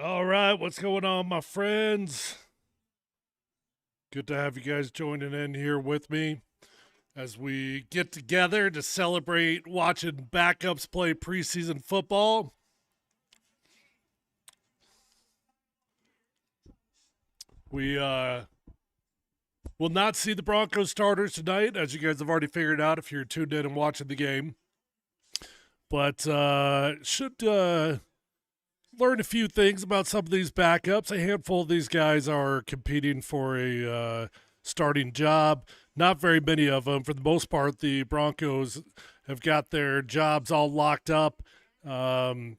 All right, what's going on, my friends? Good to have you guys joining in here with me as we get together to celebrate watching backups play preseason football. We will not see the Broncos starters tonight, as you guys have already figured out if you're tuned in and watching the game. But should learn a few things about some of these backups. A handful of these guys are competing for a starting job. Not very many of them. For the most part, the Broncos have got their jobs all locked up. Sean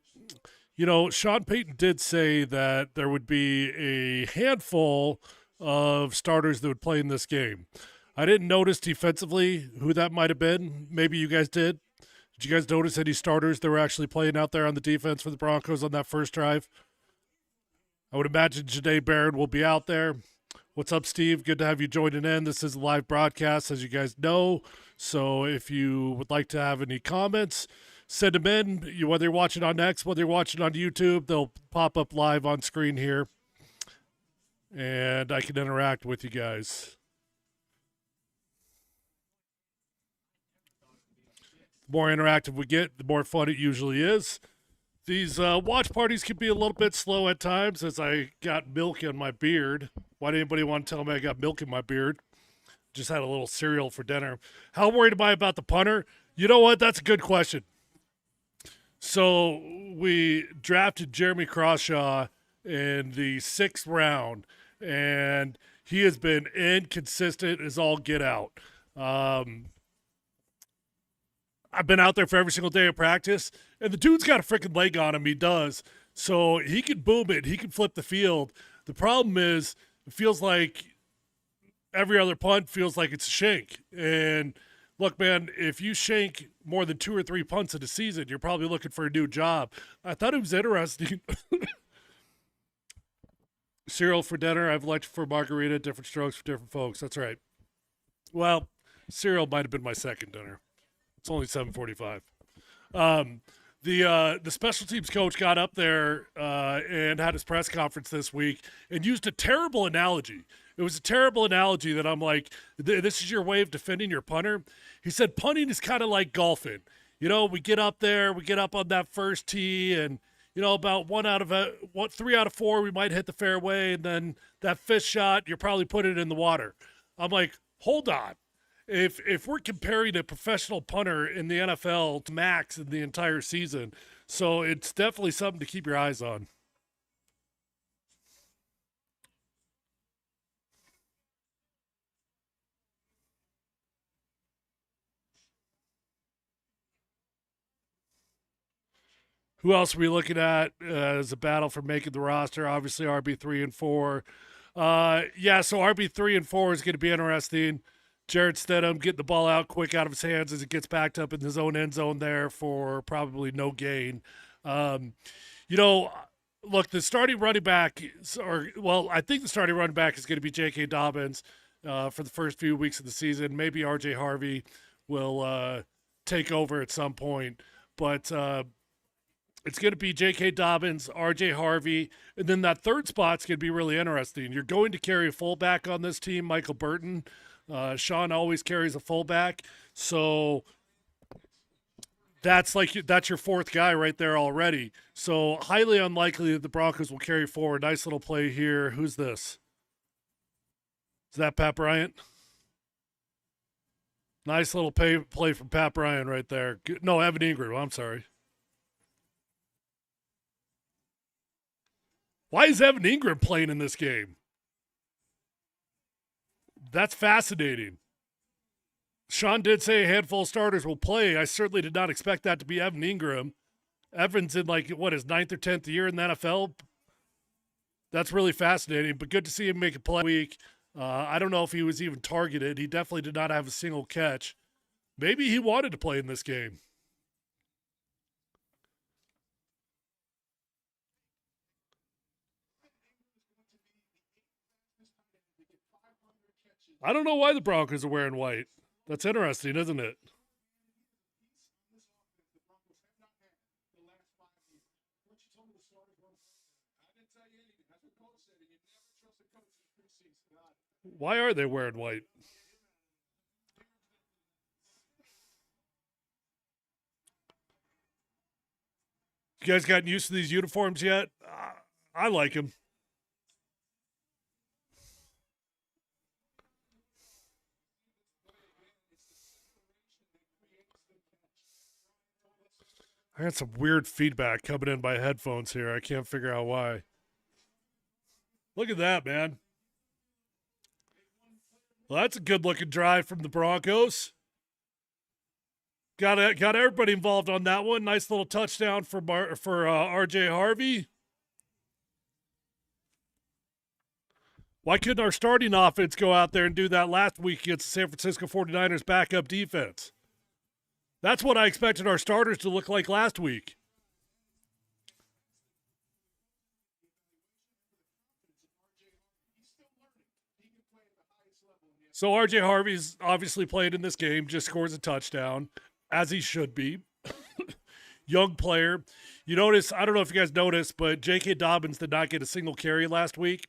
Payton did say that there would be a handful of starters that would play in this game. I didn't notice defensively who that might have been. Maybe you guys did. Did you guys notice any starters that were actually playing out there on the defense for the Broncos on that first drive? I would imagine Janae Barron will be out there. What's up, Steve? Good to have you joining in. This is a live broadcast, as you guys know. So if you would like to have any comments, send them in. Whether you're watching on X, whether you're watching on YouTube, they'll pop up live on screen here. And I can interact with you guys. The more interactive we get, the more fun it usually is. These watch parties can be a little bit slow at times as I got milk in my beard. Why did anybody want to tell me I got milk in my beard? Just had a little cereal for dinner. How worried am I about the punter? You know what? That's a good question. So we drafted Jeremy Crawshaw in the 6th round, and he has been inconsistent as all get out. I've been out there for every single day of practice, and the dude's got a freaking leg on him. He does. So he can boom it. He can flip the field. The problem is it feels like every other punt feels like it's a shank. And look, man, if you shank more than 2 or 3 punts in a season, you're probably looking for a new job. I thought it was interesting. Cereal for dinner. I've elected for margarita. Different strokes for different folks. That's right. Well, cereal might have been my second dinner. It's only 7:45. The special teams coach got up there and had his press conference this week and used a terrible analogy. It was a terrible analogy that I'm like, this is your way of defending your punter. He said punting is kind of like golfing. We get up there, we get up on that first tee, and about 3 out of 4 we might hit the fairway, and then that 5th shot you're probably putting it in the water. I'm like, hold on. If we're comparing a professional punter in the NFL to max in the entire season, so it's definitely something to keep your eyes on. Who else are we looking at as a battle for making the roster? Obviously, RB3 and 4. So RB3 and 4 is going to be interesting. Jarrett Stidham getting the ball out quick out of his hands as it gets backed up in his own end zone there for probably no gain. Look, the starting running back, I think the starting running back is going to be J.K. Dobbins for the first few weeks of the season. Maybe R.J. Harvey will take over at some point. But it's going to be J.K. Dobbins, R.J. Harvey, and then that third spot's going to be really interesting. You're going to carry a fullback on this team, Michael Burton. Sean always carries a fullback, so that's your fourth guy right there already. So highly unlikely that the Broncos will carry forward. Nice little play here. Who's this? Is that Pat Bryant? Nice little play from Pat Bryant right there. No, Evan Ingram. I'm sorry. Why is Evan Ingram playing in this game? That's fascinating. Sean did say a handful of starters will play. I certainly did not expect that to be Evan Ingram. Evans in his 9th or 10th year in the NFL. That's really fascinating, but good to see him make a play week. I don't know if he was even targeted. He definitely did not have a single catch. Maybe he wanted to play in this game. I don't know why the Broncos are wearing white. That's interesting, isn't it? Why are they wearing white? You guys gotten used to these uniforms yet? I like them. I got some weird feedback coming in by headphones here. I can't figure out why. Look at that, man. Well, that's a good looking drive from the Broncos. Got everybody involved on that one. Nice little touchdown for RJ Harvey. Why couldn't our starting offense go out there and do that last week against the San Francisco 49ers backup defense? That's what I expected our starters to look like last week. So RJ Harvey's obviously played in this game, just scores a touchdown, as he should be. Young player. You notice, I don't know if you guys noticed, but J.K. Dobbins did not get a single carry last week.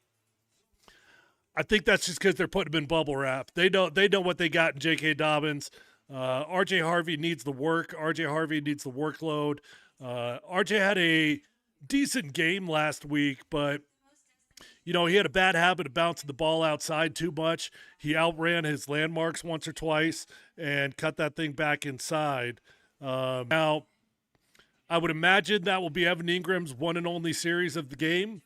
I think that's just because they're putting him in bubble wrap. They know what they got in J.K. Dobbins. R.J. Harvey needs the work. R.J. Harvey needs the workload. R.J. had a decent game last week, but he had a bad habit of bouncing the ball outside too much. He outran his landmarks once or twice and cut that thing back inside. Now, I would imagine that will be Evan Ingram's one and only series of the game.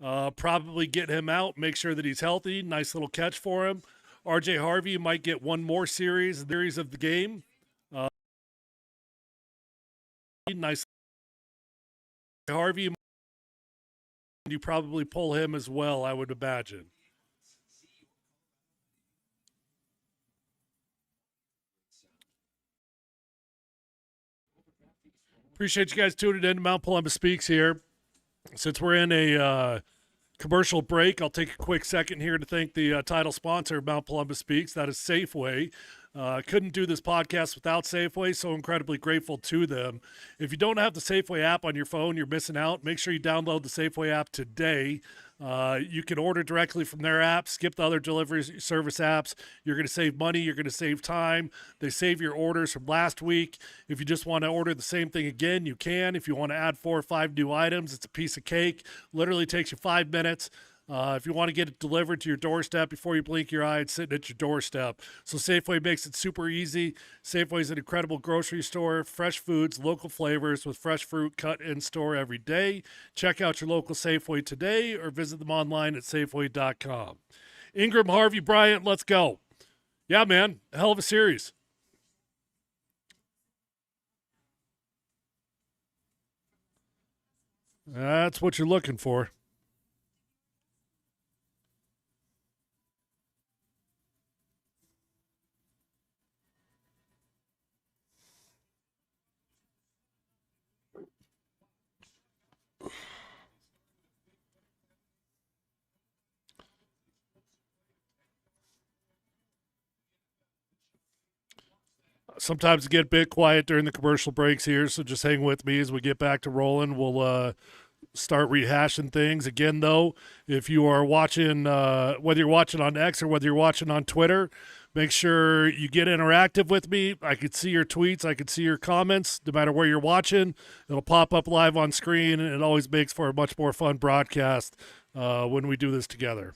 Probably get him out, make sure that he's healthy. Nice little catch for him. RJ Harvey might get one more series of the game. Nice. Harvey, you probably pull him as well, I would imagine. Appreciate you guys tuning in to Mount Polumbus Speaks here. Since we're in a commercial break, I'll take a quick second here to thank the title sponsor of Mount Polumbus Speaks. That is Safeway. Couldn't do this podcast without Safeway, so incredibly grateful to them. If you don't have the Safeway app on your phone, you're missing out. Make sure you download the Safeway app today. You can order directly from their app, skip the other delivery service apps. You're going to save money. You're going to save time. They save your orders from last week. If you just want to order the same thing again, you can. If you want to add 4 or 5 new items, it's a piece of cake. Literally takes you 5 minutes. If you want to get it delivered to your doorstep before you blink your eye, it's sitting at your doorstep. So Safeway makes it super easy. Safeway is an incredible grocery store, fresh foods, local flavors with fresh fruit cut in store every day. Check out your local Safeway today or visit them online at Safeway.com. Ingram, Harvey, Bryant, let's go. Yeah, man, a hell of a series. That's what you're looking for. Sometimes get a bit quiet during the commercial breaks here, so just hang with me as we get back to rolling. We'll start rehashing things. Again, though, if you are watching, whether you're watching on X or whether you're watching on Twitter, make sure you get interactive with me. I can see your tweets. I can see your comments. No matter where you're watching, it'll pop up live on screen, and it always makes for a much more fun broadcast when we do this together.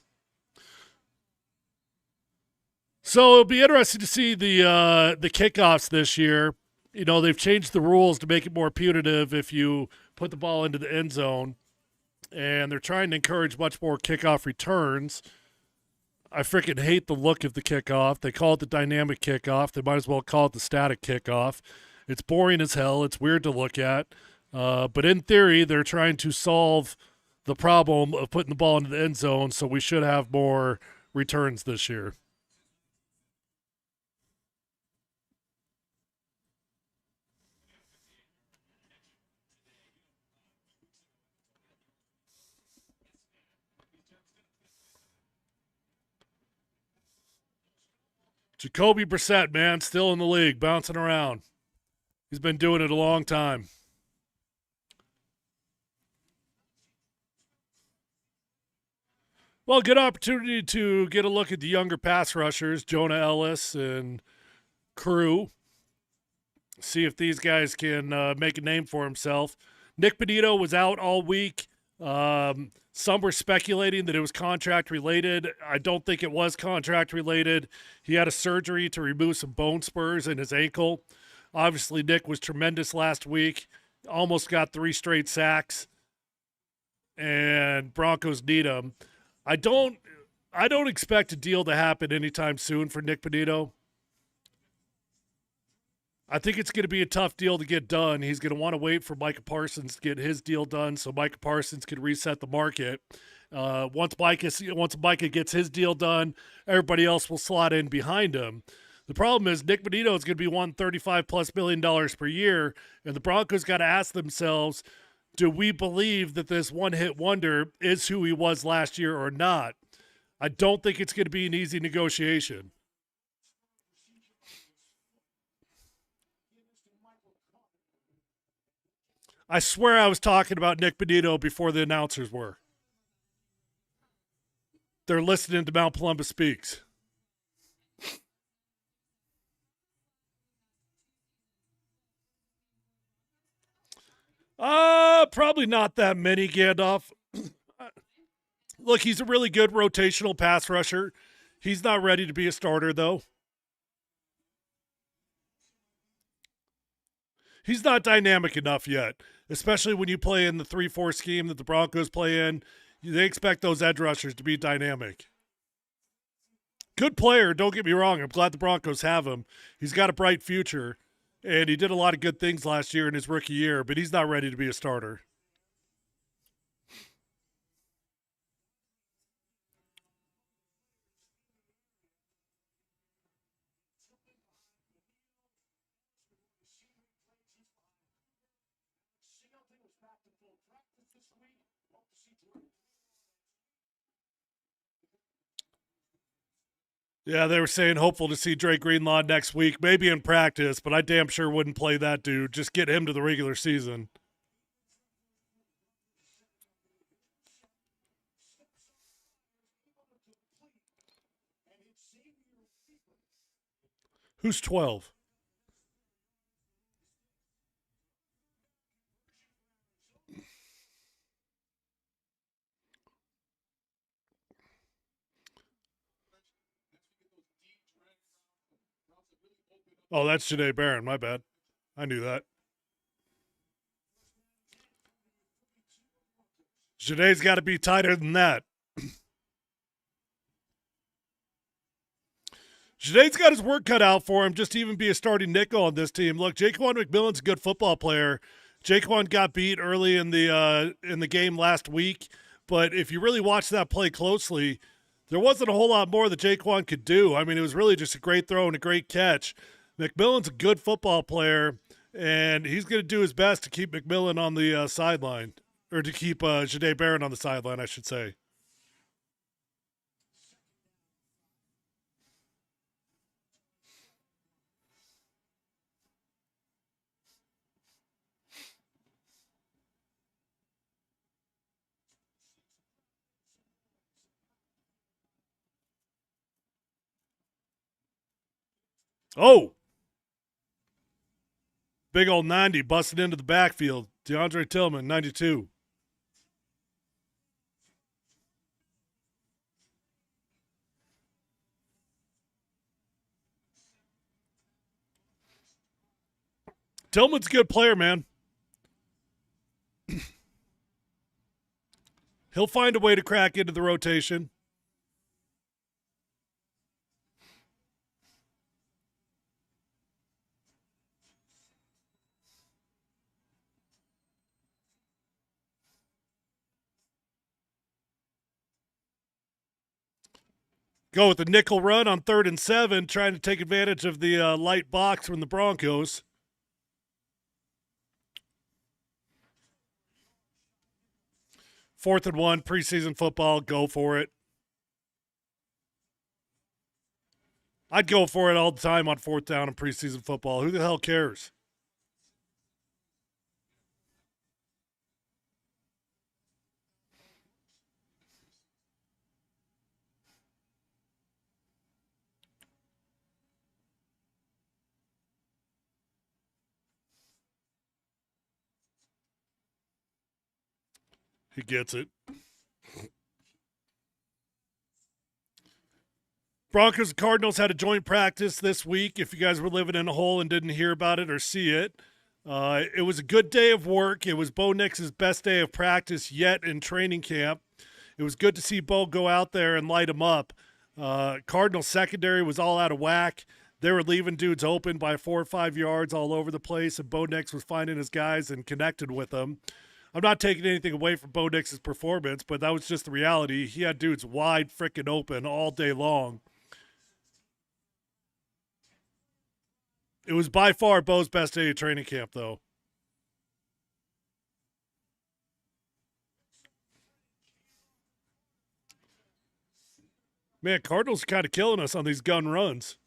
So it'll be interesting to see the kickoffs this year. They've changed the rules to make it more punitive if you put the ball into the end zone, and they're trying to encourage much more kickoff returns. I freaking hate the look of the kickoff. They call it the dynamic kickoff. They might as well call it the static kickoff. It's boring as hell. It's weird to look at. But in theory, they're trying to solve the problem of putting the ball into the end zone, so we should have more returns this year. Jacoby Brissett, man, still in the league, bouncing around. He's been doing it a long time. Well, good opportunity to get a look at the younger pass rushers, Jonah Ellis and crew. See if these guys can make a name for himself. Nick Benito was out all week. Some were speculating that it was contract related. I don't think it was contract related. He had a surgery to remove some bone spurs in his ankle. Obviously, Nick was tremendous last week. Almost got 3 straight sacks, and Broncos need him. I don't expect a deal to happen anytime soon for Nick Benito. I think it's going to be a tough deal to get done. He's going to want to wait for Micah Parsons to get his deal done so Micah Parsons can reset the market. Once Micah gets his deal done, everybody else will slot in behind him. The problem is Nick Benito is going to be wanting $35+ million per year, and the Broncos got to ask themselves, do we believe that this one-hit wonder is who he was last year or not? I don't think it's going to be an easy negotiation. I swear I was talking about Nick Benito before the announcers were. They're listening to Mount Polumbus Speaks. Probably not that many, Gandalf. Look, he's a really good rotational pass rusher. He's not ready to be a starter, though. He's not dynamic enough yet, especially when you play in the 3-4 scheme that the Broncos play in. They expect those edge rushers to be dynamic. Good player, don't get me wrong. I'm glad the Broncos have him. He's got a bright future, and he did a lot of good things last year in his rookie year, but he's not ready to be a starter. Yeah, they were saying hopeful to see Drake Greenlaw next week, maybe in practice, but I damn sure wouldn't play that dude. Just get him to the regular season. Who's 12? Oh, that's Janae Barron. My bad. I knew that. Janae's got to be tighter than that. Janae's got his work cut out for him just to even be a starting nickel on this team. Look, Jaquan McMillan's a good football player. Jaquan got beat early in the game last week, but if you really watch that play closely, there wasn't a whole lot more that Jaquan could do. I mean, it was really just a great throw and a great catch. McMillan's a good football player, and he's going to do his best to keep McMillan on the sideline, or to keep Janae Barron on the sideline, I should say. Oh, big old 90 busted into the backfield. DeAndre Tillman, 92. Tillman's a good player, man. He'll find a way to crack into the rotation. Go with the nickel run on 3rd and 7, trying to take advantage of the light box from the Broncos. Fourth and 1, preseason football, go for it. I'd go for it all the time on 4th down in preseason football. Who the hell cares? He gets it. Broncos and Cardinals had a joint practice this week. If you guys were living in a hole and didn't hear about it or see it, it was a good day of work. It was Bo Nix's best day of practice yet in training camp. It was good to see Bo go out there and light him up. Cardinals secondary was all out of whack. They were leaving dudes open by 4 or 5 yards all over the place, and Bo Nix was finding his guys and connected with them. I'm not taking anything away from Bo Nix's performance, but that was just the reality. He had dudes wide freaking open all day long. It was by far Bo's best day of training camp, though. Man, Cardinals are kind of killing us on these gun runs.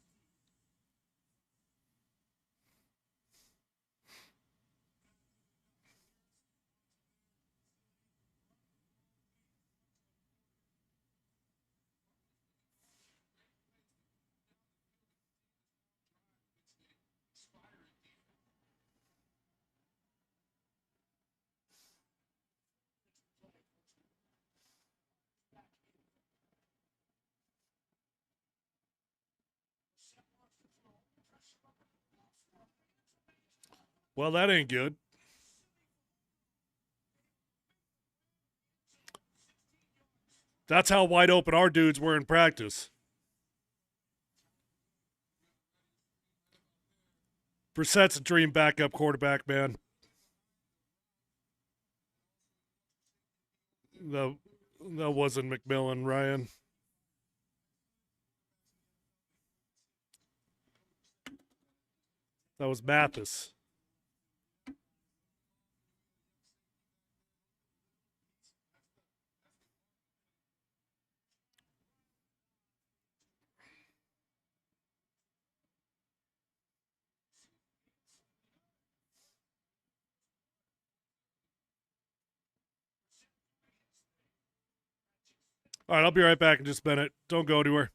Well, that ain't good. That's how wide open our dudes were in practice. Brissett's a dream backup quarterback, man. That, that wasn't McMillan, Ryan. That was Mathis. All right, I'll be right back in just a minute. Don't go anywhere.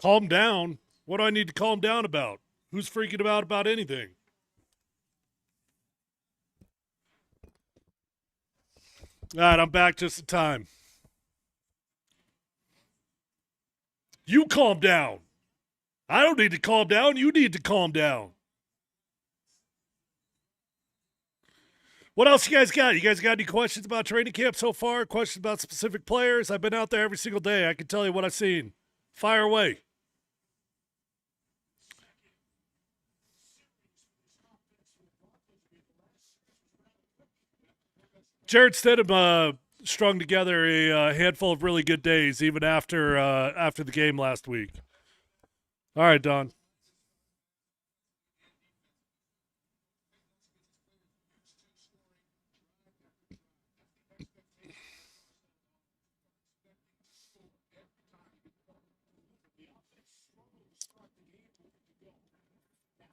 Calm down. What do I need to calm down about? Who's freaking out about anything? All right, I'm back just in time. You calm down. I don't need to calm down. You need to calm down. What else you guys got? You guys got any questions about training camp so far? Questions about specific players? I've been out there every single day. I can tell you what I've seen. Fire away. Jared Stidham strung together a handful of really good days, even after the game last week. All right, Don.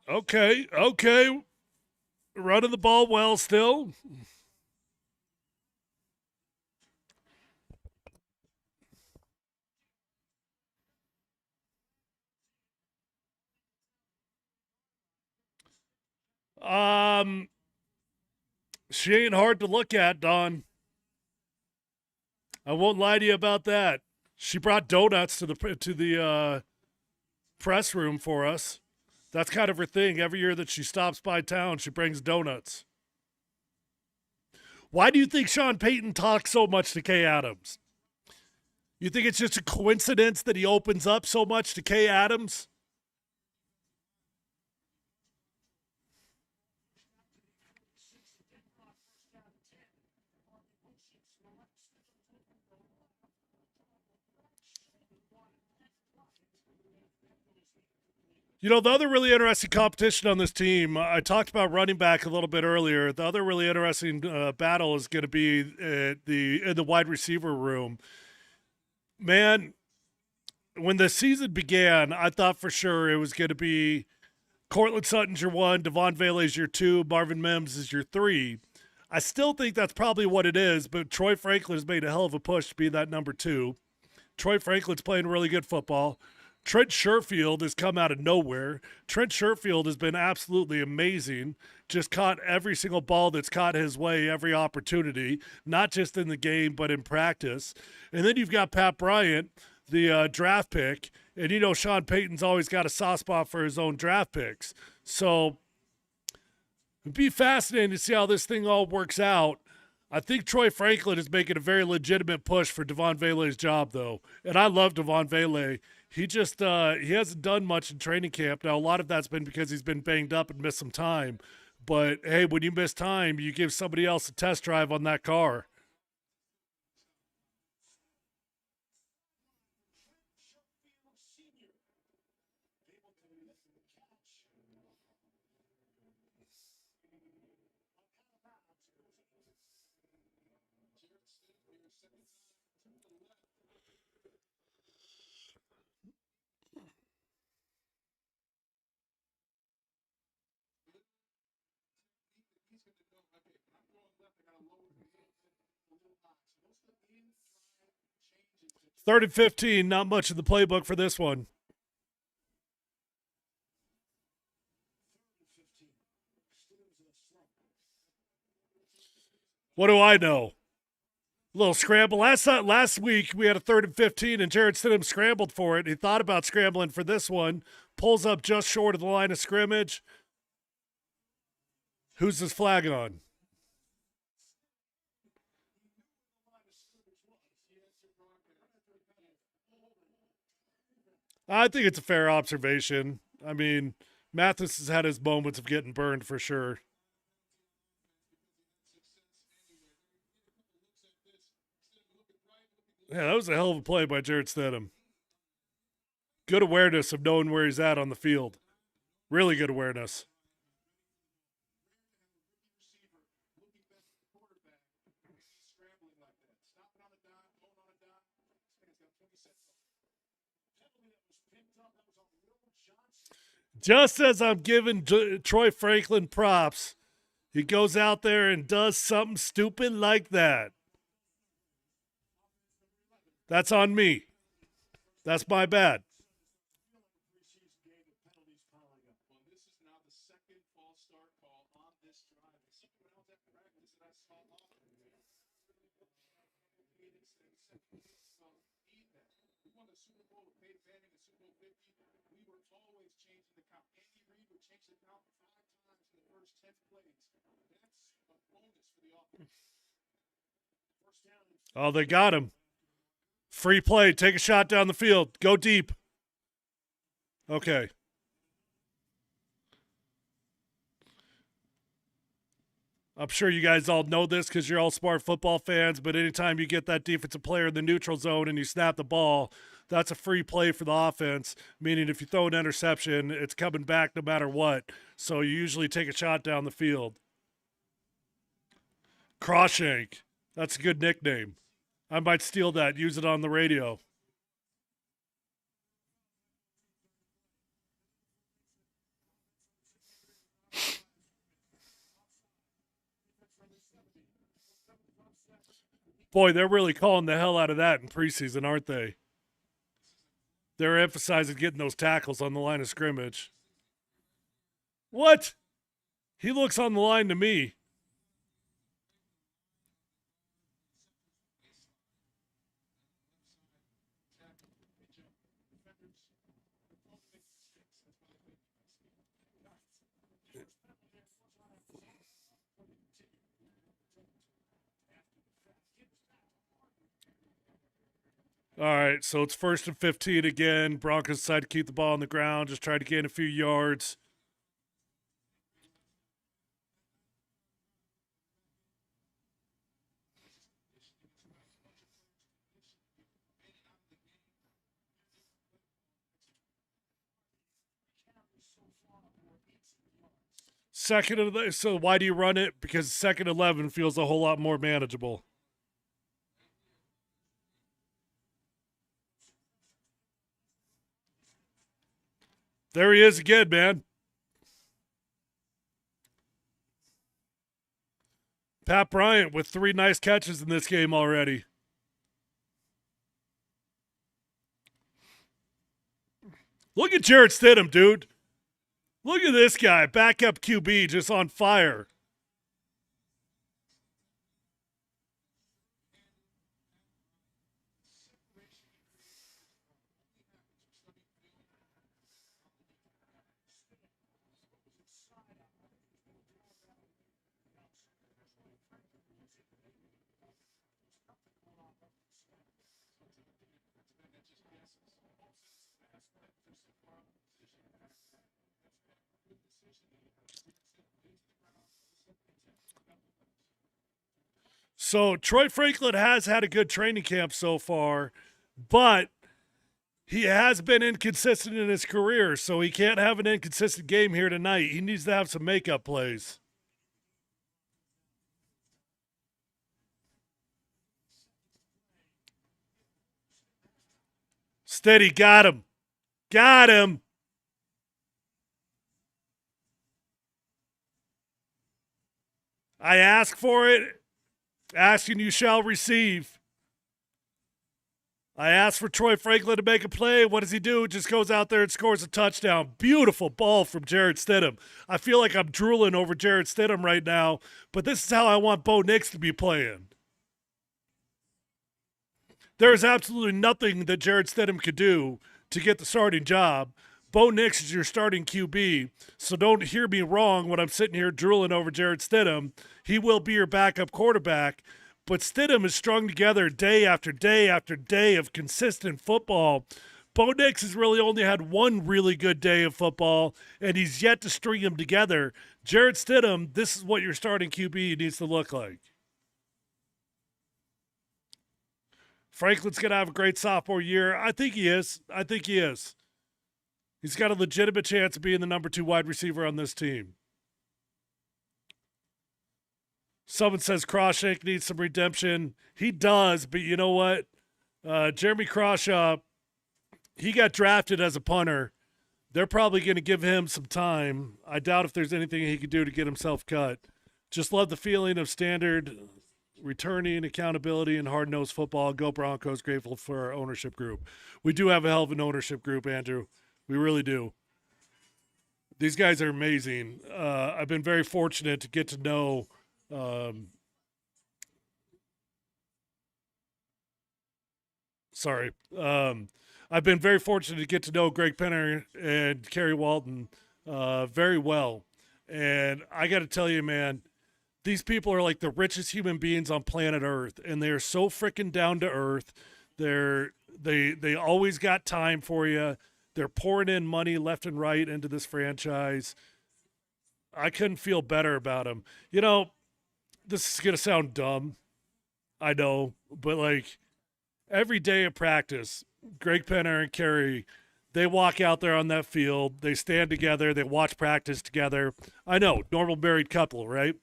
Okay. Running the ball well still. She ain't hard to look at, Don. I won't lie to you about that. She brought donuts to the press room for us. That's kind of her thing. Every year that she stops by town, she brings donuts. Why do you think Sean Payton talks so much to Kay Adams? You think it's just a coincidence that he opens up so much to Kay Adams? You know, the other really interesting competition on this team, I talked about running back a little bit earlier. The other really interesting battle is going to be in the wide receiver room. Man, when the season began, I thought for sure it was going to be Cortland Sutton's your 1, Devon Vele's your 2, Marvin Mims is your 3. I still think that's probably what it is, but Troy Franklin has made a hell of a push to be that number 2. Troy Franklin's playing really good football. Trent Sherfield has come out of nowhere. Trent Sherfield has been absolutely amazing. Just caught every single ball that's caught his way, every opportunity, not just in the game, but in practice. And then you've got Pat Bryant, the draft pick. And you know Sean Payton's always got a soft spot for his own draft picks. So it'd be fascinating to see how this thing all works out. I think Troy Franklin is making a very legitimate push for Devon Vele's job, though. And I love Devon Vele. He just he hasn't done much in training camp. Now, a lot of that's been because he's been banged up and missed some time. But, hey, when you miss time, you give somebody else a test drive on that car. 3rd and 15, not much in the playbook for this one. What do I know? A little scramble. Last week we had a 3rd and 15, and Jared Stidham scrambled for it. He thought about scrambling for this one. Pulls up just short of the line of scrimmage. Who's this flag on? I think it's a fair observation. I mean, Mathis has had his moments of getting burned for sure. Yeah, that was a hell of a play by Jared Stidham. Good awareness of knowing where he's at on the field. Really good awareness. Just as I'm giving Troy Franklin props, he goes out there and does something stupid like that. That's on me. That's my bad. Oh, they got him. Free play. Take a shot down the field. Go deep. Okay. I'm sure you guys all know this because you're all smart football fans, but anytime you get that defensive player in the neutral zone and you snap the ball, that's a free play for the offense, meaning if you throw an interception, it's coming back no matter what. So you usually take a shot down the field. Crawshank. That's a good nickname. I might steal that, use it on the radio. Boy, they're really calling the hell out of that in preseason, aren't they? They're emphasizing getting those tackles on the line of scrimmage. What? He looks on the line to me. All right, so it's 1st and 15 again. Broncos decide to keep the ball on the ground, just try to gain a few yards. So why do you run it? Because 2nd 11 feels a whole lot more manageable. There he is again, man. Pat Bryant with 3 nice catches in this game already. Look at Jarrett Stidham, dude. Look at this guy, backup QB, just on fire. So Troy Franklin has had a good training camp so far, but he has been inconsistent in his career, so he can't have an inconsistent game here tonight. He needs to have some makeup plays. Steady, got him. Got him. I ask for it. Asking you shall receive. I asked for Troy Franklin to make a play. What does he do? Just goes out there and scores a touchdown. Beautiful ball from Jarrett Stidham. I feel like I'm drooling over Jarrett Stidham right now, but this is how I want Bo Nix to be playing. There is absolutely nothing that Jarrett Stidham could do to get the starting job. Bo Nix is your starting QB, so don't hear me wrong when I'm sitting here drooling over Jarrett Stidham. He will be your backup quarterback, but Stidham is strung together day after day after day of consistent football. Bo Nix has really only had one really good day of football, and he's yet to string them together. Jarrett Stidham, this is what your starting QB needs to look like. Franklin's going to have a great sophomore year. I think he is. He's got a legitimate chance of being the number 2 wide receiver on this team. Someone says Crawshank needs some redemption. He does, but you know what? Jeremy Crawshaw, he got drafted as a punter. They're probably going to give him some time. I doubt if there's anything he could do to get himself cut. Just love the feeling of standard returning, accountability, and hard-nosed football. Go Broncos. Grateful for our ownership group. We do have a hell of an ownership group, Andrew. We really do. These guys are amazing. I've been very fortunate to get to know I've been very fortunate to get to know Greg Penner and Kerry Walton very well. And I got to tell you, man, these people are like the richest human beings on planet Earth, and they're so freaking down to earth. They always got time for you. They're pouring in money left and right into this franchise. I couldn't feel better about them. You know, this is gonna sound dumb, I know, but like every day of practice, Greg Penner and Kerry, they walk out there on that field. They stand together. They watch practice together. I know, normal married couple, right?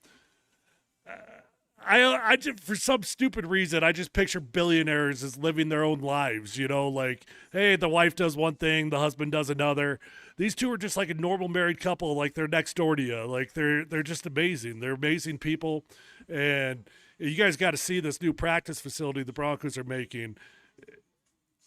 I just, for some stupid reason, I just picture billionaires as living their own lives. You know, like, hey, the wife does one thing, the husband does another. These two are just like a normal married couple, like they're next door to you. Like they're just amazing. They're amazing people, and you guys got to see this new practice facility the Broncos are making.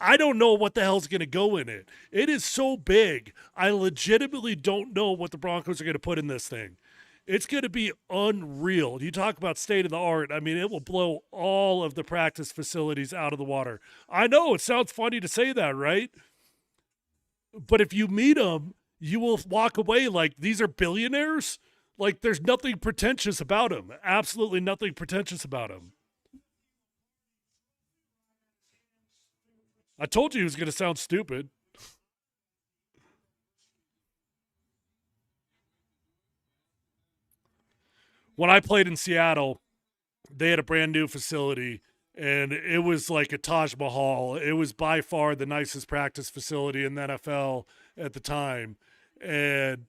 I don't know what the hell's going to go in it. It is so big. I legitimately don't know what the Broncos are going to put in this thing. It's going to be unreal. You talk about state of the art. I mean, it will blow all of the practice facilities out of the water. I know it sounds funny to say that, right? But if you meet them, you will walk away like these are billionaires. Like there's nothing pretentious about them. Absolutely nothing pretentious about them. I told you it was going to sound stupid. When I played in Seattle, they had a brand new facility, and it was like a Taj Mahal. It was by far the nicest practice facility in the NFL at the time. And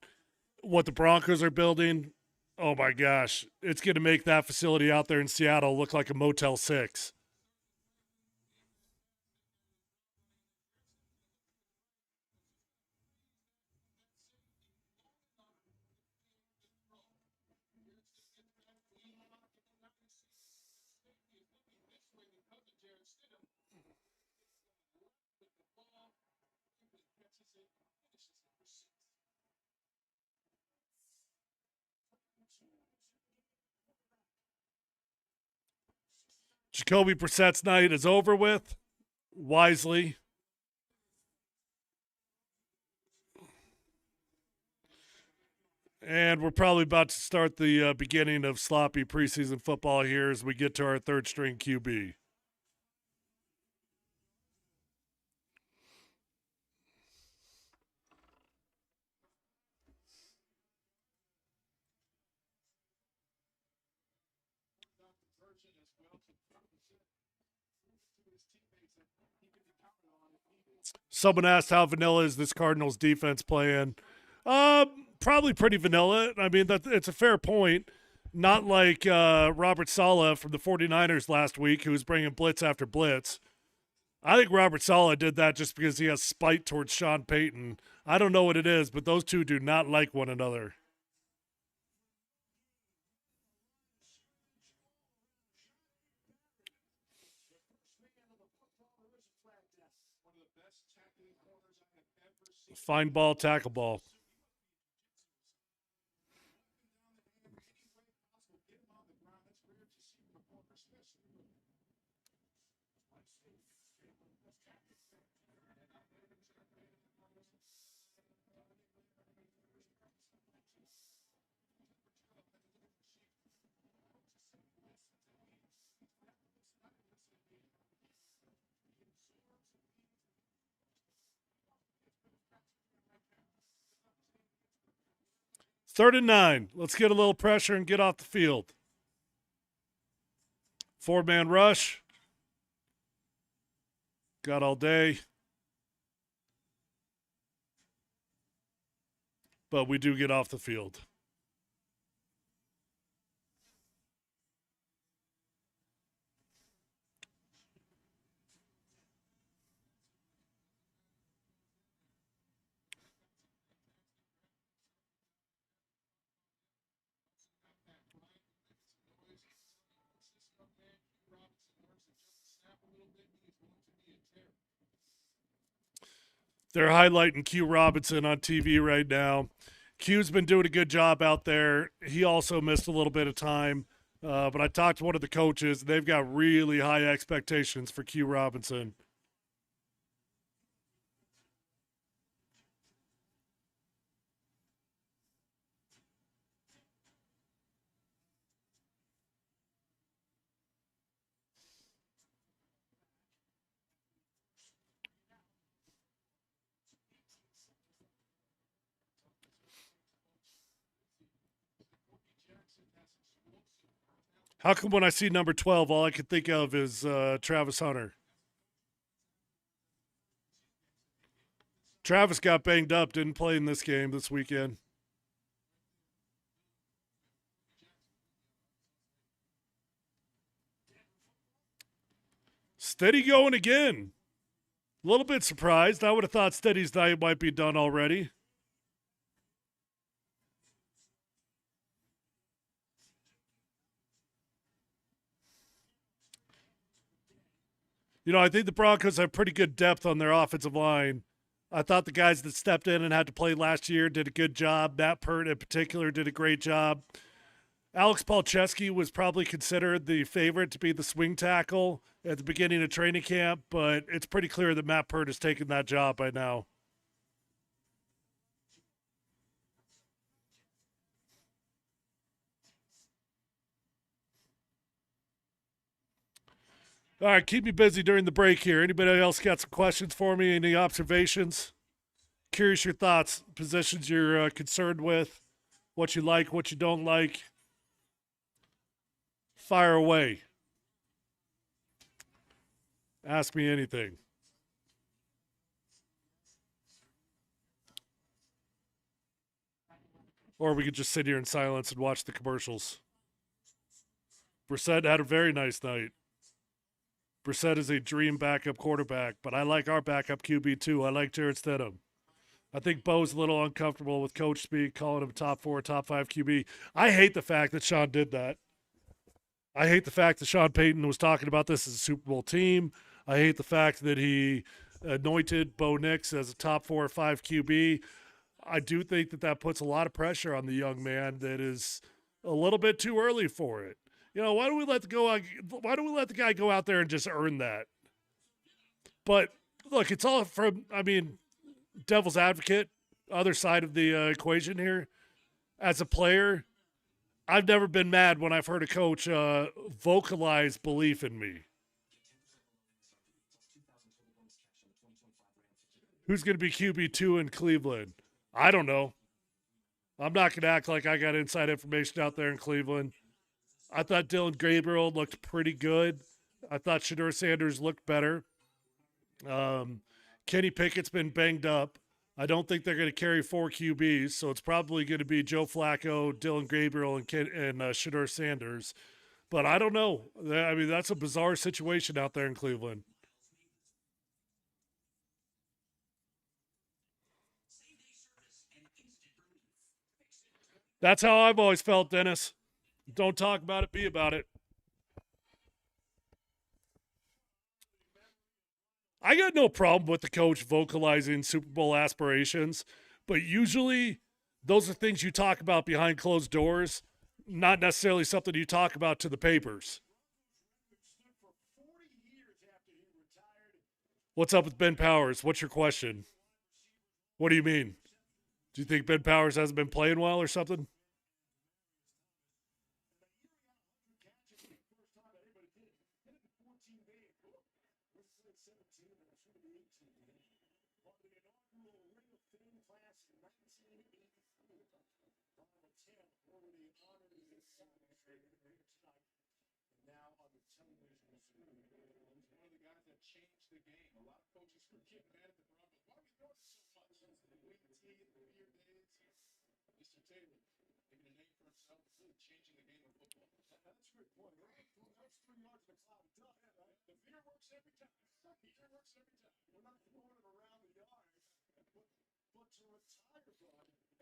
what the Broncos are building, oh my gosh, it's going to make that facility out there in Seattle look like a Motel 6. Jacoby Brissett's night is over with, wisely. And we're probably about to start the beginning of sloppy preseason football here as we get to our third string QB. Someone asked how vanilla is this Cardinals defense playing. Probably pretty vanilla. I mean, that it's a fair point. Not like Robert Sala from the 49ers last week, who was bringing blitz after blitz. I think Robert Sala did that just because he has spite towards Sean Payton. I don't know what it is, but those two do not like one another. Fine ball, tackle ball. 3rd and 9. Let's get a little pressure and get off the field. 4-man rush. Got all day. But we do get off the field. They're highlighting Q Robinson on TV right now. Q's been doing a good job out there. He also missed a little bit of time. But I talked to one of the coaches. They've got really high expectations for Q Robinson. How come when I see number 12, all I can think of is Travis Hunter? Travis got banged up, didn't play in this game this weekend. Steady going again. A little bit surprised. I would have thought Steady's night might be done already. I think the Broncos have pretty good depth on their offensive line. I thought the guys that stepped in and had to play last year did a good job. Matt Pert in particular did a great job. Alex Palczewski was probably considered the favorite to be the swing tackle at the beginning of training camp, but it's pretty clear that Matt Pert has taken that job by now. All right, keep me busy during the break here. Anybody else got some questions for me? Any observations? Curious your thoughts, positions you're concerned with, what you like, what you don't like. Fire away. Ask me anything. Or we could just sit here in silence and watch the commercials. Brissett had a very nice night. Brissett is a dream backup quarterback, but I like our backup QB too. I like Jarrett Stidham. I think Bo's a little uncomfortable with coach speak, calling him top 4, top 5 QB. I hate the fact that Sean did that. I hate the fact that Sean Payton was talking about this as a Super Bowl team. I hate the fact that he anointed Bo Nix as a top 4 or 5 QB. I do think that puts a lot of pressure on the young man that is a little bit too early for it. Why don't we let the guy go out there and just earn that? But look, it's all from, devil's advocate, other side of the equation here. As a player, I've never been mad when I've heard a coach vocalize belief in me. Who's going to be QB2 in Cleveland? I don't know. I'm not going to act like I got inside information out there in Cleveland. I thought Dylan Gabriel looked pretty good. I thought Shedeur Sanders looked better. Kenny Pickett's been banged up. I don't think they're going to carry 4 QBs, so it's probably going to be Joe Flacco, Dylan Gabriel, and Shedeur Sanders. But I don't know. That's a bizarre situation out there in Cleveland. That's how I've always felt, Dennis. Don't talk about it, be about it. I got no problem with the coach vocalizing Super Bowl aspirations, but usually those are things you talk about behind closed doors, not necessarily something you talk about to the papers. What's up with Ben Powers? What's your question? What do you mean? Do you think Ben Powers hasn't been playing well or something?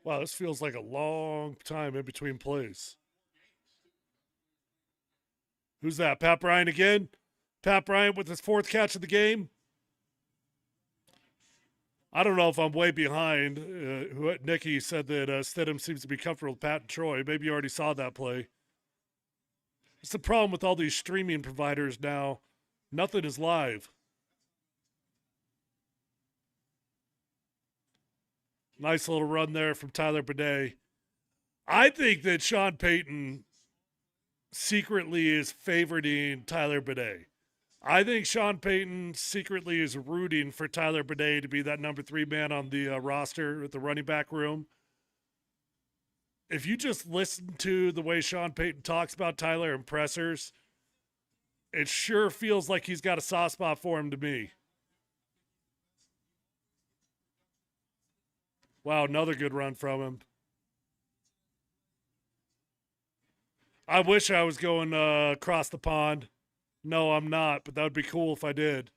Wow, this feels like a long time in between plays. Who's that? Pat Bryant again? Pat Bryant with his 4th catch of the game? I don't know if I'm way behind. Nicky said that Stidham seems to be comfortable with Pat and Troy. Maybe you already saw that play. It's the problem with all these streaming providers now. Nothing is live. Nice little run there from Tyler Bidet. I think that Sean Payton secretly is favoriting Tyler Bidet. I think Sean Payton secretly is rooting for Tyler Bidet to be that number 3 man on the roster at the running back room. If you just listen to the way Sean Payton talks about Tyler and pressers, it sure feels like he's got a soft spot for him to me. Wow, another good run from him. I wish I was going across the pond. No, I'm not, but that would be cool if I did.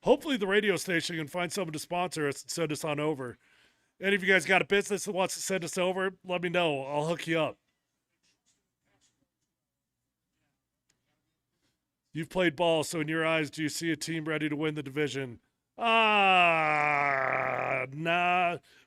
Hopefully, the radio station can find someone to sponsor us and send us on over. Any of you guys got a business that wants to send us over? Let me know. I'll hook you up. You've played ball, so in your eyes, do you see a team ready to win the division? Nah.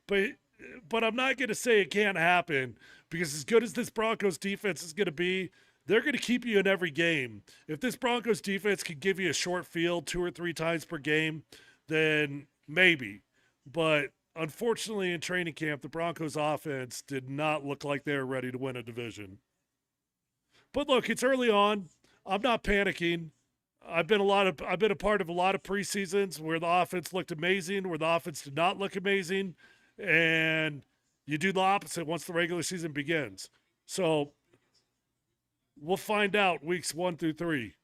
But I'm not going to say it can't happen because as good as this Broncos defense is going to be, they're going to keep you in every game. If this Broncos defense can give you a short field 2 or 3 times per game, then maybe. But unfortunately, in training camp, the Broncos offense did not look like they were ready to win a division. But look, it's early on. I'm not panicking. I've been a part of a lot of preseasons where the offense looked amazing, where the offense did not look amazing, and you do the opposite once the regular season begins. So we'll find out weeks 1 through 3.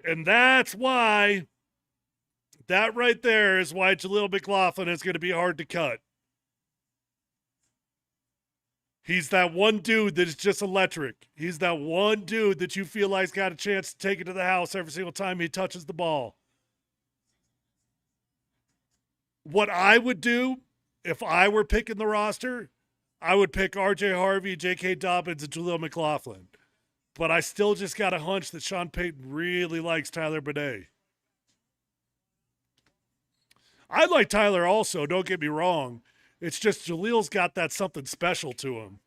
And that right there is why Jaleel McLaughlin is going to be hard to cut. He's that one dude that is just electric. He's that one dude that you feel like's got a chance to take it to the house every single time he touches the ball. What I would do if I were picking the roster, I would pick R.J. Harvey, J.K. Dobbins, and Jaleel McLaughlin. But I still just got a hunch that Sean Payton really likes Tyler Binet. I like Tyler also, don't get me wrong. It's just Jaleel's got that something special to him.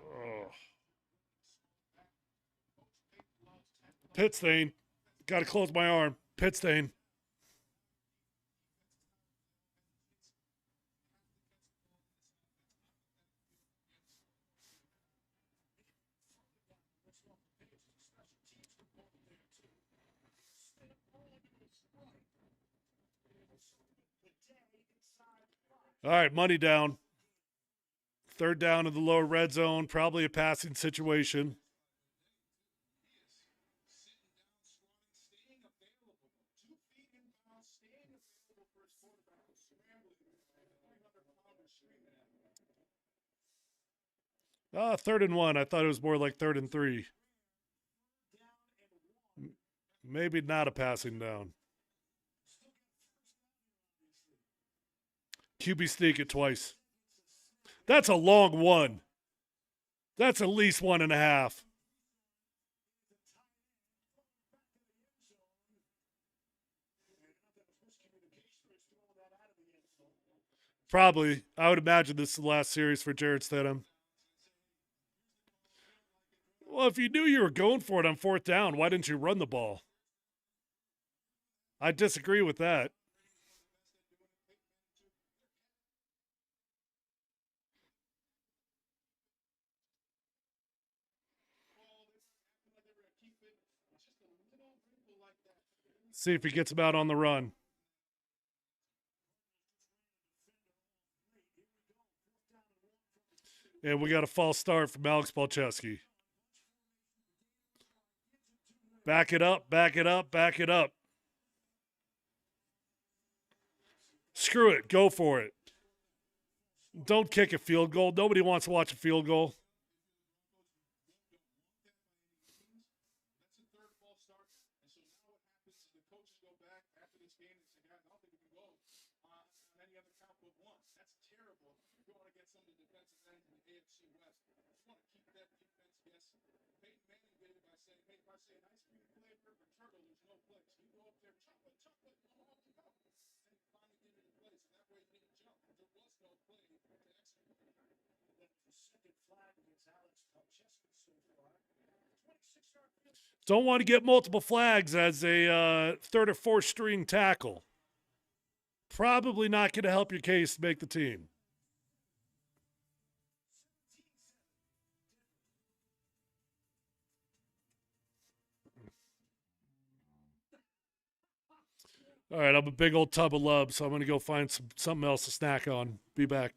Oh. Pit stain. Got to close my arm. Pit stain. All right, money down. Third down in the lower red zone. Probably a passing situation. Third and 1. I thought it was more like third and 3. Maybe not a passing down. QB sneak it twice. That's a long one. That's at least 1.5. Probably. I would imagine this is the last series for Jarrett Stidham. Well, if you knew you were going for it on 4th down, why didn't you run the ball? I disagree with that. See if he gets him out on the run. And we got a false start from Alex Balcheski. Back it up, back it up, back it up. Screw it. Go for it. Don't kick a field goal. Nobody wants to watch a field goal. Don't want to get multiple flags as a third or fourth string tackle. Probably not going to help your case make the team. All right, I'm a big old tub of love, so I'm going to go find something else to snack on. Be back.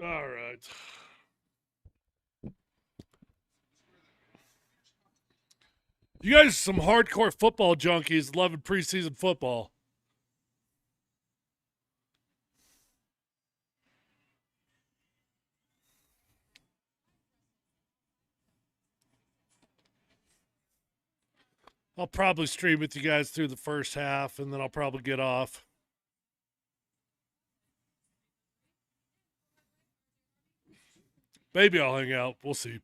All right. You guys are some hardcore football junkies loving preseason football. I'll probably stream with you guys through the first half, and then I'll probably get off. Maybe I'll hang out. We'll see.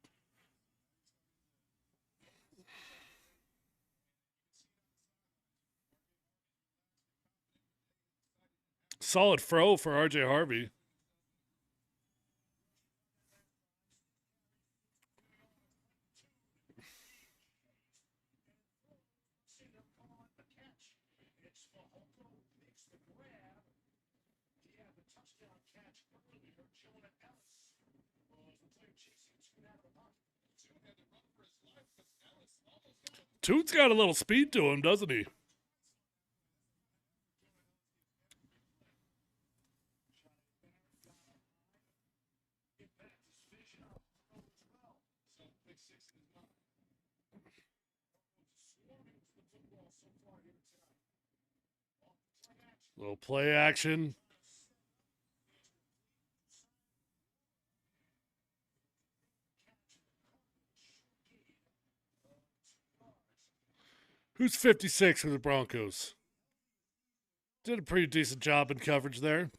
Solid fro for RJ Harvey. Toot's got a little speed to him, doesn't he? Little play action. Who's 56 for the Broncos? Did a pretty decent job in coverage there.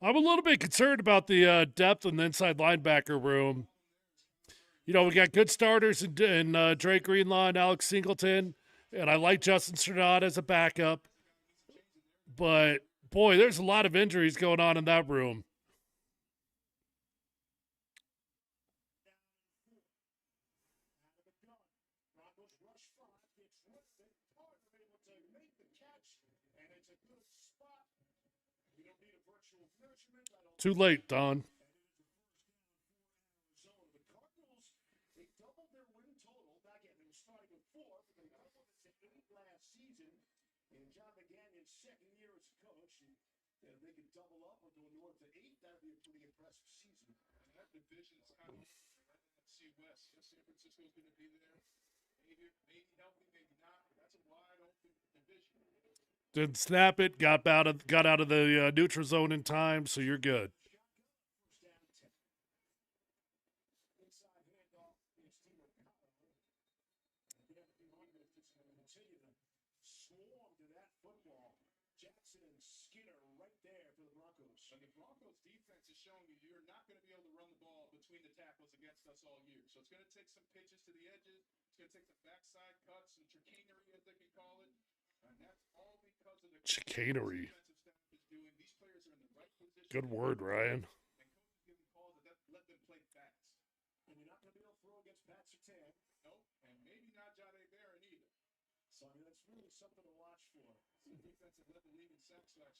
I'm a little bit concerned about the depth in the inside linebacker room. You know, we got good starters in Drake Greenlaw and Alex Singleton, and I like Justin Strnad as a backup. But, boy, there's a lot of injuries going on in that room. Too late, Don. Didn't snap it. Got out of the neutral zone in time, so you're good. Chicanery. Good word, Ryan.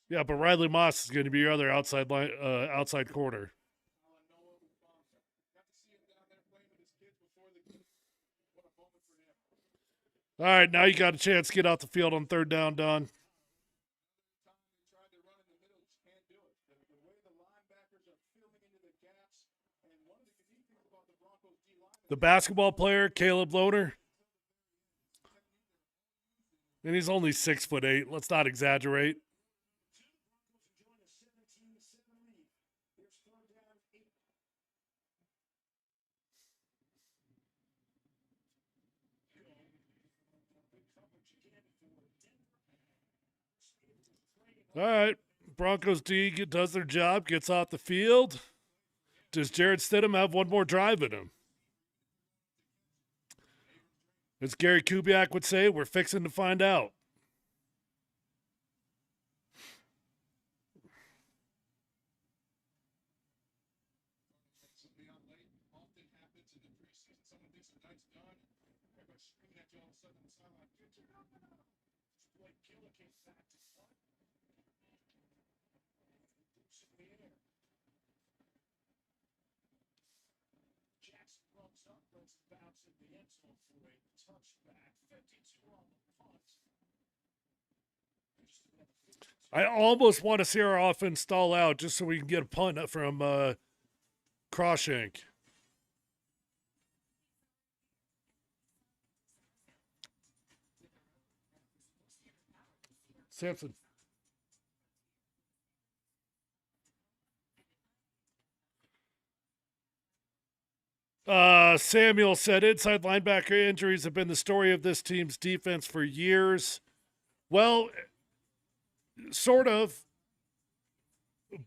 Yeah, but Riley Moss is going to be your other outside corner. All right, now you got a chance to get off the field on third down, Don. The basketball player, Caleb Lohner. And he's only 6'8". Let's not exaggerate. All right. Broncos D does their job, gets off the field. Does Jarrett Stidham have one more drive in him? As Gary Kubiak would say, we're fixing to find out. I almost want to see our offense stall out just so we can get a punt from Crawshank. Sampson. Samuel said inside linebacker injuries have been the story of this team's defense for years. Well, sort of.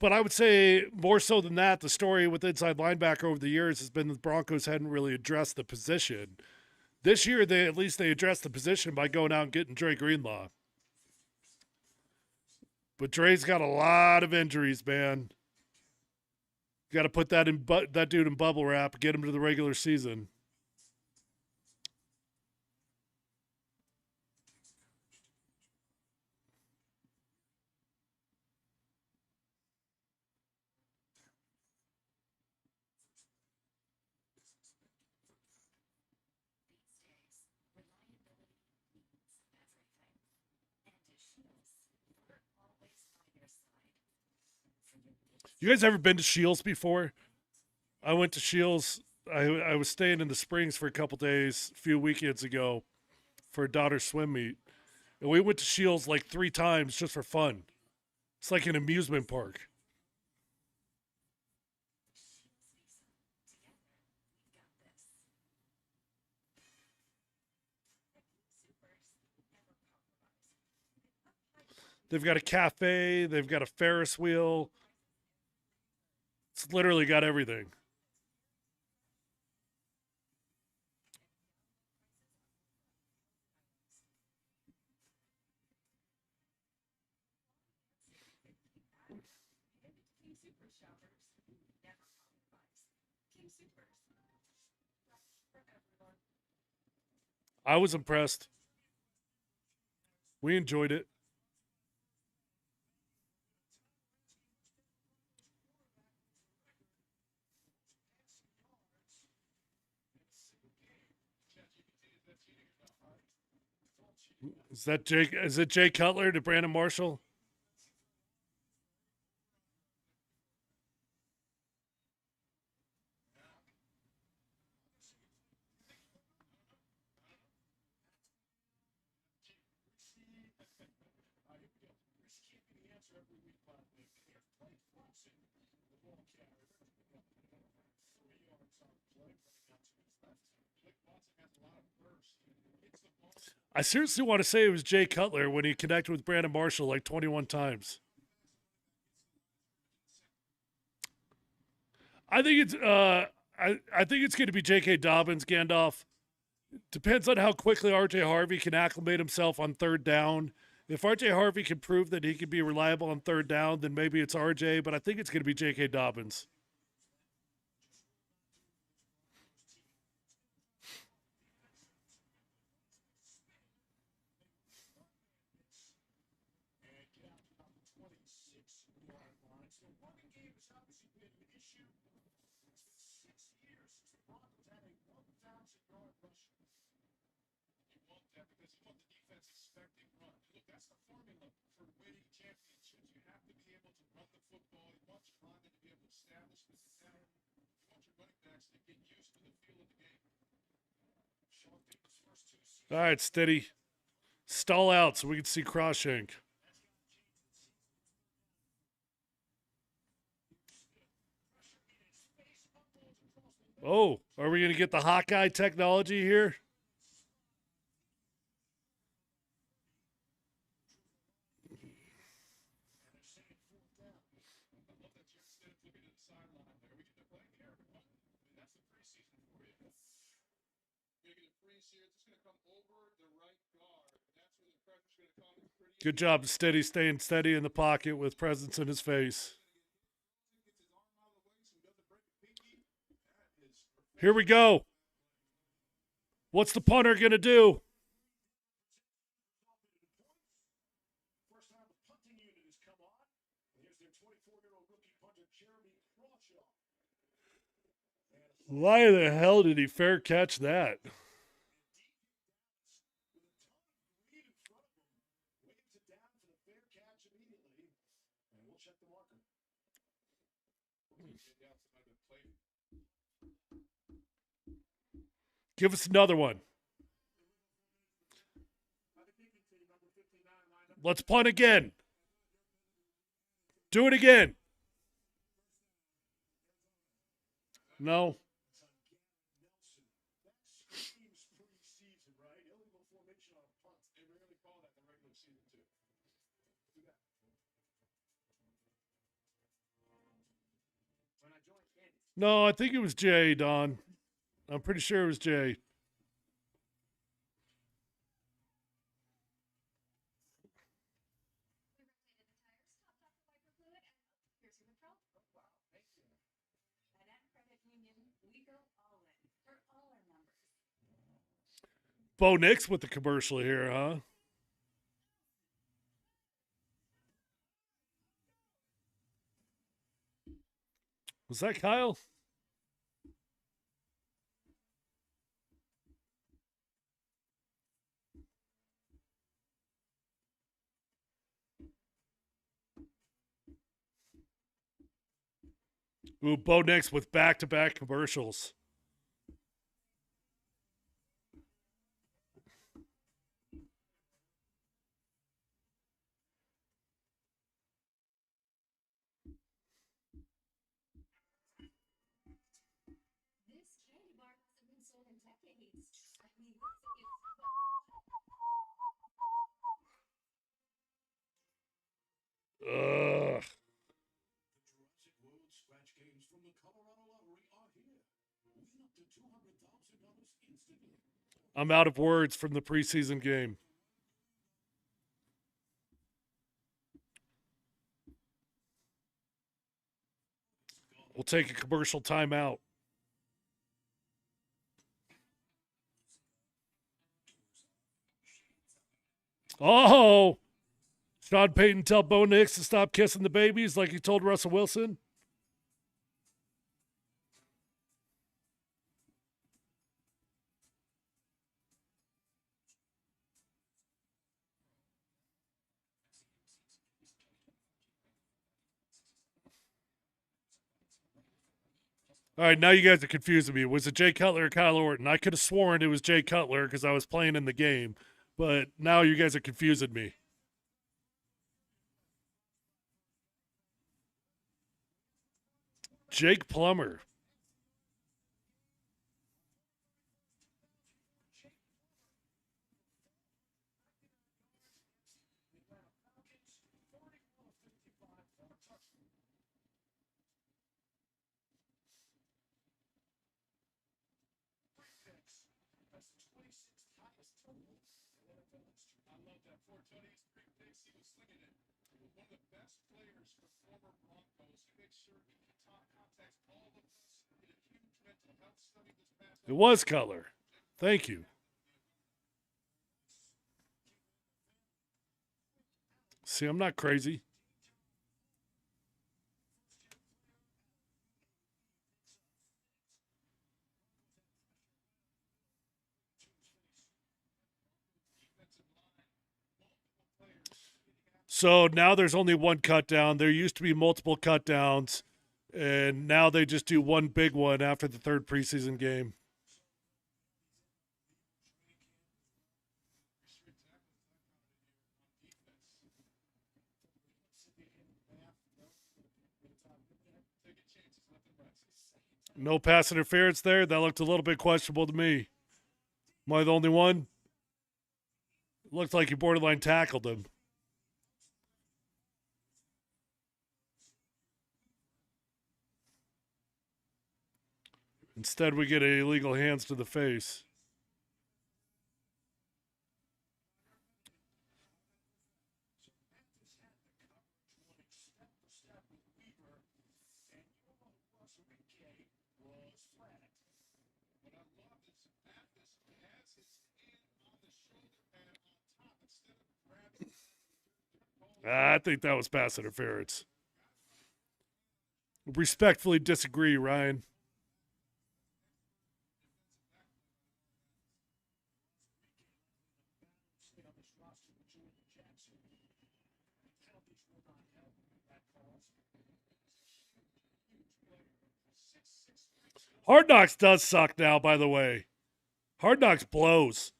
But I would say more so than that, the story with inside linebacker over the years has been the Broncos hadn't really addressed the position. This year, they addressed the position by going out and getting Dre Greenlaw. But Dre's got a lot of injuries, man. You got to put that dude in bubble wrap, get him to the regular season. You guys ever been to Shields before? I went to Shields. I was staying in the Springs for a couple days a few weekends ago for a daughter's swim meet. And we went to Shields like 3 times just for fun. It's like an amusement park. They've got a cafe. They've got a Ferris wheel. It's literally got everything. I was impressed. We enjoyed it. Is that Jake? Is it Jay Cutler to Brandon Marshall? I seriously want to say it was Jay Cutler when he connected with Brandon Marshall like 21 times. I think it's I think it's going to be J.K. Dobbins, Gandalf. Depends on how quickly R.J. Harvey can acclimate himself on third down. If R.J. Harvey can prove that he can be reliable on third down, then maybe it's R.J., but I think it's going to be J.K. Dobbins. All right, steady. Stall out so we can see Croshank. Oh, are we going to get the Hawkeye technology here? Good job, steady, staying steady in the pocket with presence in his face. Here we go. What's the punter going to do? Why the hell did he fair catch that? Give us another one. Let's punt again. Do it again. No. No, I think it was Jay, Don. I'm pretty sure it was Jay. Bo Nix with the commercial here, huh? Was that Kyle? Ooh, Bo Nix with back-to-back commercials. Ugh. I'm out of words from the preseason game. We'll take a commercial timeout. Oh, Sean Payton tell Bo Nix to stop kissing the babies like he told Russell Wilson. All right, now you guys are confusing me. Was it Jay Cutler or Kyle Orton? I could have sworn it was Jay Cutler because I was playing in the game, but now you guys are confusing me. Jake Plummer. It was Cutler. Thank you. See, I'm not crazy. So now there's only one cut down. There used to be multiple cut downs, and now they just do one big one after the third preseason game. No pass interference there. That looked a little bit questionable to me. Am I the only one? It looked like you borderline tackled him. Instead, we get a illegal hands to the face. I think that was pass interference. Respectfully disagree, Ryan. Hard Knocks does suck now, by the way. Hard Knocks blows.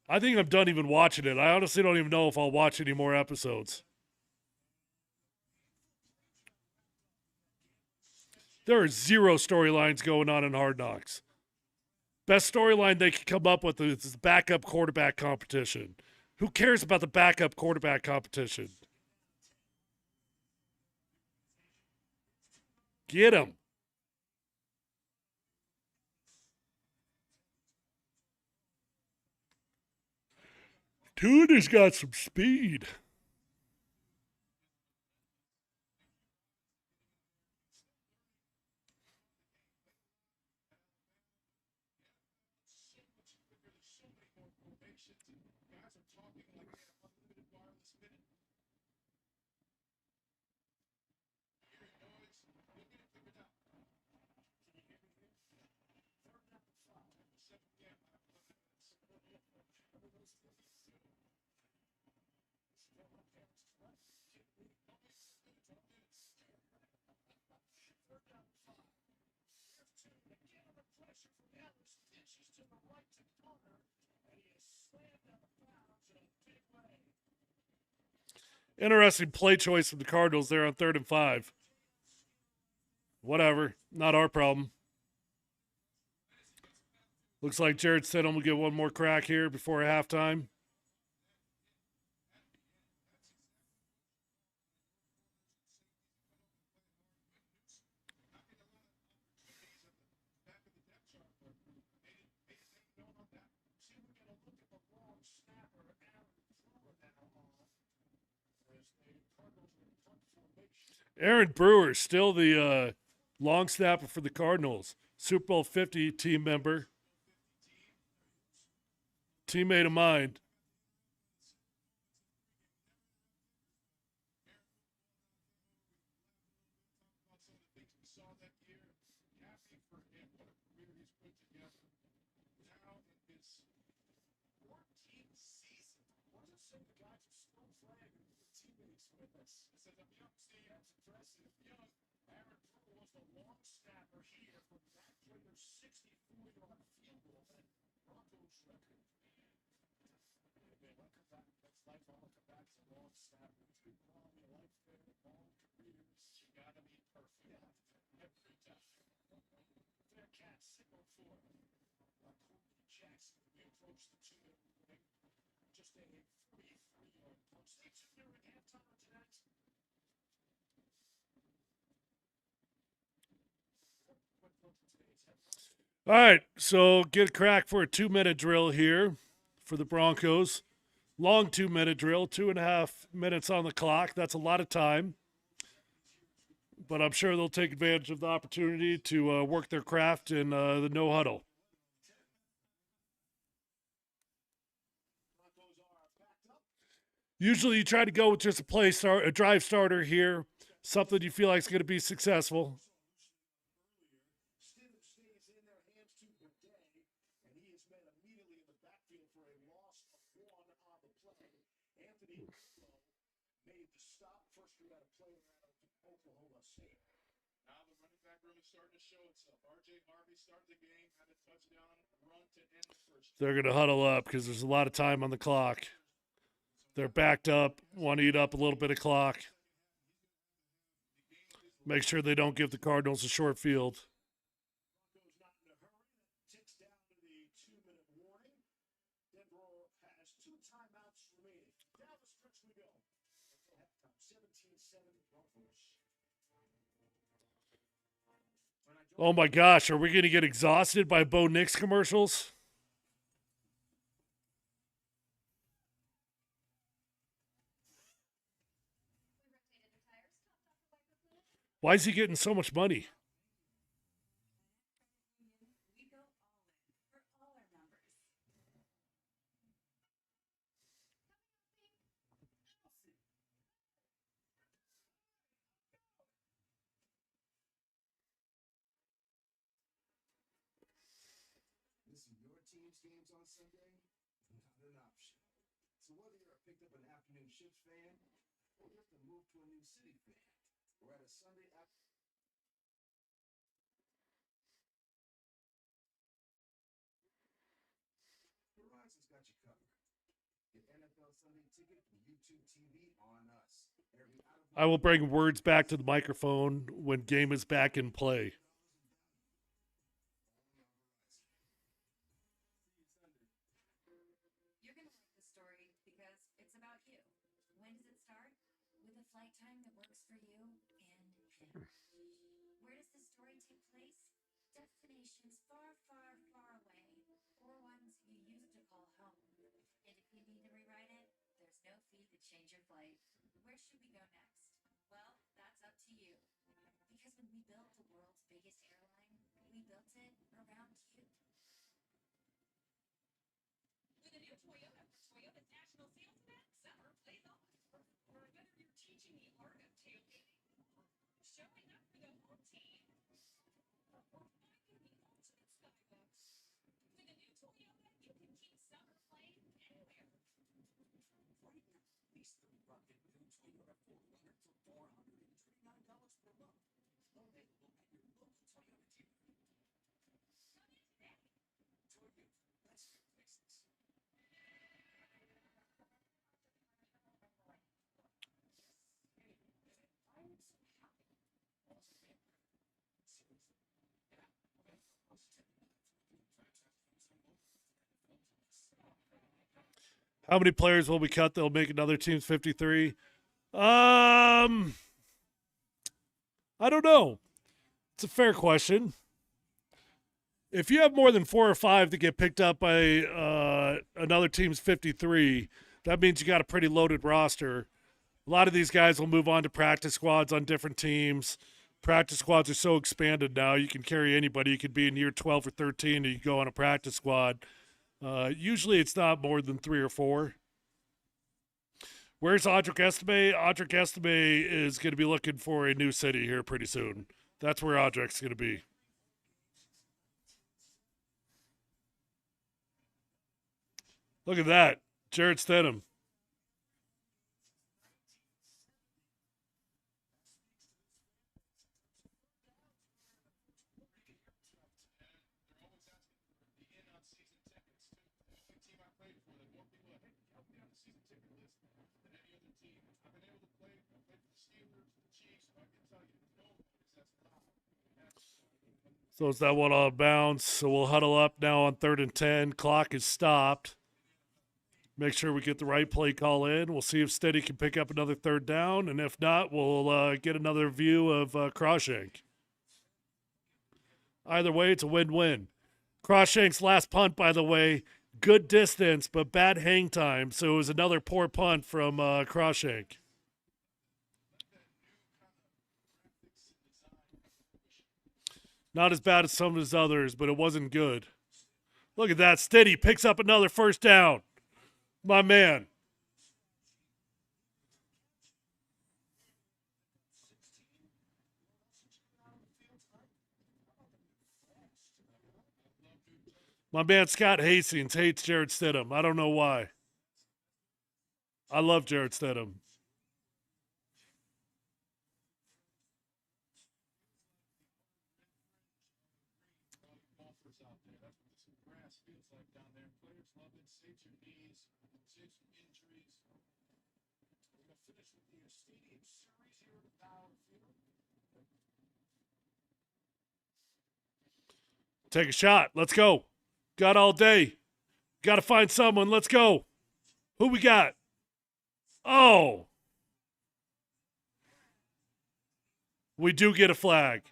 I think I'm done even watching it. I honestly don't even know if I'll watch any more episodes. There are zero storylines going on in Hard Knocks. Best storyline they could come up with is the backup quarterback competition. Who cares about the backup quarterback competition? Get him. Dude has got some speed. Interesting play choice from the Cardinals there on 3rd and 5. Whatever. Not our problem. Looks like Jared Stidham will get one more crack here before halftime. Aaron Brewer, still the long snapper for the Cardinals. Super Bowl 50 team member. Teammate of mine. All right, so get a crack for a 2-minute drill here for the Broncos. Long 2-minute drill, 2.5 minutes on the clock. That's a lot of time. But I'm sure they'll take advantage of the opportunity to work their craft in the no huddle. Usually you try to go with just a drive starter here, something you feel like is going to be successful. They're going to huddle up because there's a lot of time on the clock. They're backed up, want to eat up a little bit of clock. Make sure they don't give the Cardinals a short field. Oh my gosh, are we going to get exhausted by Bo Nix commercials? Why is he getting so much money? I will bring words back to the microphone when game is back in play. How many players will we cut? They'll make another team's 53. I don't know. It's a fair question. If you have more than 4 or 5 that get picked up by another team's 53, that means you got a pretty loaded roster. A lot of these guys will move on to practice squads on different teams. Practice squads are so expanded now. You can carry anybody. You could be in year 12 or 13 and you go on a practice squad. Usually it's not more than 3 or 4. Where's Audric Estime? Audric Estime is going to be looking for a new city here pretty soon. That's where Audric's going to be. Look at that. Jared Stidham. Throws that one on bounds. So we'll huddle up now on 3rd and 10. Clock is stopped. Make sure we get the right play call in. We'll see if Steady can pick up another 3rd down. And if not, we'll get another view of Crawshank. Either way, it's a win-win. Crawshank's last punt, by the way, good distance, but bad hang time. So it was another poor punt from Crawshank. Not as bad as some of his others, but it wasn't good. Look at that. Steady picks up another 1st down. My man. My man Scott Hastings hates Jarrett Stidham. I don't know why. I love Jarrett Stidham. Take a shot. Let's go. Got all day. Got to find someone. Let's go. Who we got? Oh. We do get a flag.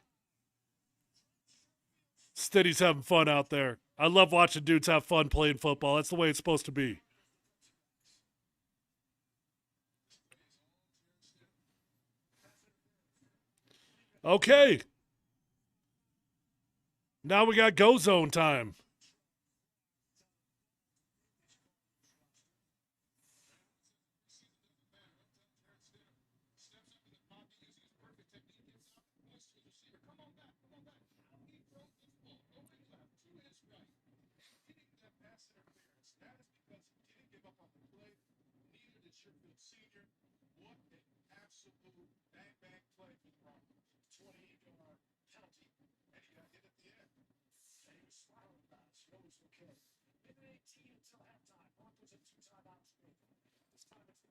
Steady's having fun out there. I love watching dudes have fun playing football. That's the way it's supposed to be. Okay. Now we got go zone time.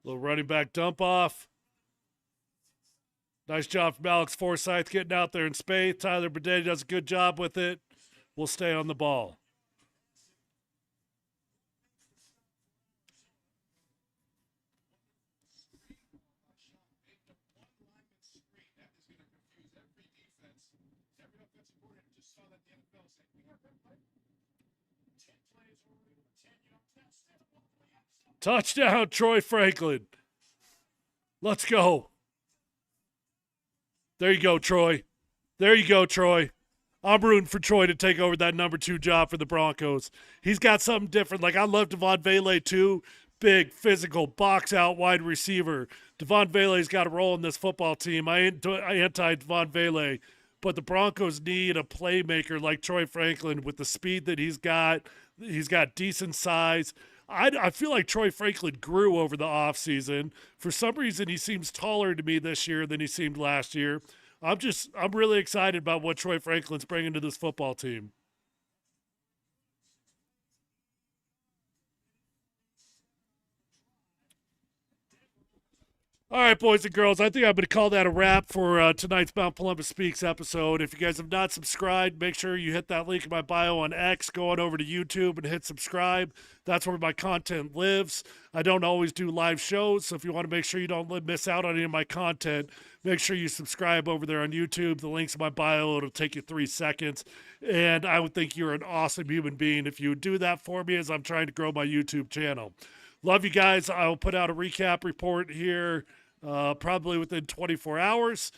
Little running back dump off. Nice job from Alex Forsyth getting out there in space. Tyler Bedetti does a good job with it. We'll stay on the ball. Touchdown, Troy Franklin. Let's go. There you go, Troy. There you go, Troy. I'm rooting for Troy to take over that number 2 job for the Broncos. He's got something different. Like, I love Devon Vele, too. Big, physical, box-out wide receiver. Devon Vele's got a role in this football team. I anti-Devon Vele, but the Broncos need a playmaker like Troy Franklin with the speed that he's got. He's got decent size. I feel like Troy Franklin grew over the offseason. For some reason, he seems taller to me this year than he seemed last year. I'm really excited about what Troy Franklin's bringing to this football team. All right, boys and girls, I think I'm going to call that a wrap for tonight's Mount Polumbus Speaks episode. If you guys have not subscribed, make sure you hit that link in my bio on X, go on over to YouTube and hit subscribe. That's where my content lives. I don't always do live shows, so if you want to make sure you don't miss out on any of my content, make sure you subscribe over there on YouTube. The link's in my bio. It'll take you 3 seconds. And I would think you're an awesome human being if you would do that for me as I'm trying to grow my YouTube channel. Love you guys. I'll put out a recap report here probably within 24 hours.